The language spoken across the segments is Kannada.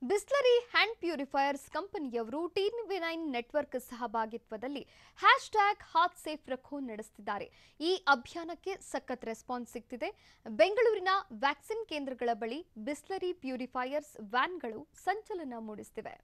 ಬಿಸ್ಲರಿ ಹ್ಯಾಂಡ್ ಪ್ಯೂರಿಫೈಯರ್ಸ್ ಕಂಪನಿಯವರು ಟಿ9 ನೆಟ್ವರ್ಕ್ ಸಹಭಾಗಿತ್ವದಲ್ಲಿ #ಹಾತ್ ಸೇಫ್ ರಖೋ ನಡೆಸುತ್ತಿದ್ದಾರೆ. ಈ ಅಭಿಯಾನಕ್ಕೆ ಸಖತ್ ರೆಸ್ಪಾನ್ಸ್ ಸಿಗ್ತಿದೆ. ಬೆಂಗಳೂರಿನ ವ್ಯಾಕ್ಸಿನ್ ಕೇಂದ್ರಗಳ ಬಳಿ ಬಿಸ್ಲರಿ ಪ್ಯೂರಿಫೈಯರ್ಸ್ ವ್ಯಾನ್ಗಳು ಸಂಚಲನ ಮೂಡಿಸುತ್ತಿವೆ.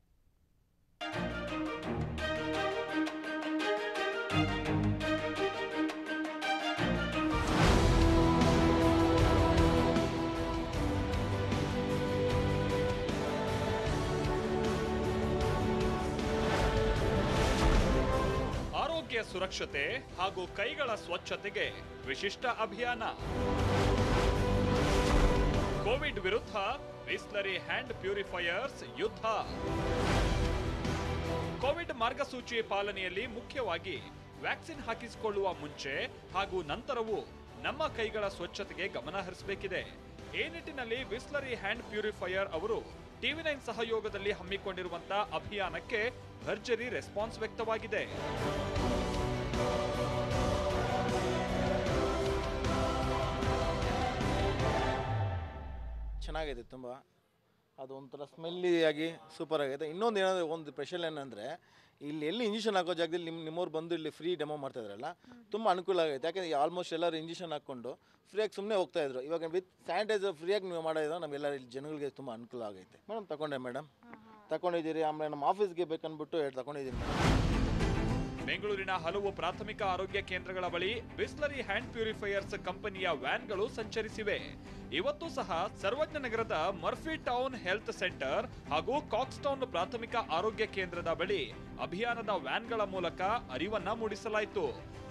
ಆರೋಗ್ಯ ಸುರಕ್ಷತೆ ಹಾಗೂ ಕೈಗಳ ಸ್ವಚ್ಛತೆಗೆ ವಿಶಿಷ್ಟ ಅಭಿಯಾನ. ಕೋವಿಡ್ ವಿರುದ್ಧ ಬಿಸ್ಲರಿ ಹ್ಯಾಂಡ್ ಪ್ಯೂರಿಫೈಯರ್ಸ್ ಯುದ್ಧ. ಕೋವಿಡ್ ಮಾರ್ಗಸೂಚಿ ಪಾಲನೆಯಲ್ಲಿ ಮುಖ್ಯವಾಗಿ ವ್ಯಾಕ್ಸಿನ್ ಹಾಕಿಸಿಕೊಳ್ಳುವ ಮುಂಚೆ ಹಾಗೂ ನಂತರವೂ ನಮ್ಮ ಕೈಗಳ ಸ್ವಚ್ಛತೆಗೆ ಗಮನ ಹರಿಸಬೇಕಿದೆ. ಈ ನಿಟ್ಟಿನಲ್ಲಿ ಬಿಸ್ಲರಿ ಹ್ಯಾಂಡ್ ಪ್ಯೂರಿಫೈಯರ್ ಅವರು ಟಿ9 ಸಹಯೋಗದಲ್ಲಿ ಹಮ್ಮಿಕೊಂಡಿರುವಂತಹ ಅಭಿಯಾನಕ್ಕೆ ಭರ್ಜರಿ ರೆಸ್ಪಾನ್ಸ್ ವ್ಯಕ್ತವಾಗಿದೆ. ಚೆನ್ನಾಗಿದೆ, ತುಂಬ ಅದು ಒಂಥರ ಸ್ಮೆಲ್ಲಿಯಾಗಿ ಸೂಪರ್ ಆಗಿದೆ. ಇನ್ನೊಂದು ಏನಾದರೂ ಒಂದು ಸ್ಪೆಷಲ್ ಏನಂದರೆ ಇಲ್ಲಿ ಎಲ್ಲಿ ಇಂಜೆಕ್ಷನ್ ಹಾಕೋ ಜಾಗದಲ್ಲಿ ನಿಮ್ಮವ್ರು ಬಂದು ಇಲ್ಲಿ ಫ್ರೀ ಡೆಮೋ ಮಾಡ್ತಾಯಿದ್ರಲ್ಲ, ತುಂಬ ಅನುಕೂಲ ಆಗೈತೆ. ಯಾಕೆಂದರೆ ಆಲ್ಮೋಸ್ಟ್ ಎಲ್ಲರೂ ಇಂಜೆಕ್ಷನ್ ಹಾಕ್ಕೊಂಡು ಫ್ರೀಯಾಗಿ ಸುಮ್ಮನೆ ಹೋಗ್ತಾಯಿದ್ರು. ಇವಾಗ ವಿತ್ ಸ್ಯಾನಿಟೈಸರ್ ಫ್ರೀಯಾಗಿ ನೀವು ಮಾಡೋದು ನಮಗೆಲ್ಲ ಇಲ್ಲಿ ಜನಗಳಿಗೆ ತುಂಬ ಅನುಕೂಲ ಆಗೈತೆ. ಮೇಡಮ್ ತಗೊಂಡಿದ್ದೀರಿ. ಆಮೇಲೆ ನಮ್ಮ ಆಫೀಸ್ಗೆ ಬೇಕನ್ಬಿಟ್ಟು ತಗೊಂಡಿದ್ದೀನಿ ಮೇಡಮ್. ಬೆಂಗಳೂರಿನ ಹಲವು ಪ್ರಾಥಮಿಕ ಆರೋಗ್ಯ ಕೇಂದ್ರಗಳ ಬಳಿ ಬಿಸ್ಲರಿ ಹ್ಯಾಂಡ್ ಪ್ಯೂರಿಫೈಯರ್ಸ್ ಕಂಪನಿಯ ವ್ಯಾನ್ಗಳು ಸಂಚರಿಸಿವೆ. ಇವತ್ತು ಸಹ ಸರ್ವಜ್ಞ ನಗರದ ಮರ್ಫಿ ಟೌನ್ ಹೆಲ್ತ್ ಸೆಂಟರ್ ಹಾಗೂ ಕಾಕ್ಸ್ ಟೌನ್ ಪ್ರಾಥಮಿಕ ಆರೋಗ್ಯ ಕೇಂದ್ರದ ಬಳಿ ಅಭಿಯಾನದ ವ್ಯಾನ್ಗಳ ಮೂಲಕ ಅರಿವನ್ನ ಮೂಡಿಸಲಾಯಿತು.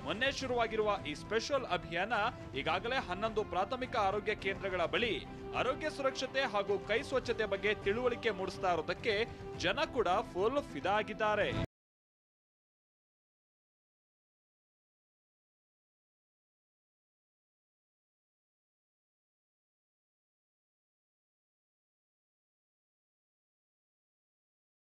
ಮೊನ್ನೆ ಶುರುವಾಗಿರುವ ಈ ಸ್ಪೆಷಲ್ ಅಭಿಯಾನ ಈಗಾಗಲೇ 11 ಪ್ರಾಥಮಿಕ ಆರೋಗ್ಯ ಕೇಂದ್ರಗಳ ಬಳಿ ಆರೋಗ್ಯ ಸುರಕ್ಷತೆ ಹಾಗೂ ಕೈ ಸ್ವಚ್ಛತೆ ಬಗ್ಗೆ ತಿಳುವಳಿಕೆ ಮೂಡಿಸ್ತಾ ಇರೋದಕ್ಕೆ ಜನ ಕೂಡ ಫುಲ್ ಫಿದಾ ಆಗಿದ್ದಾರೆ.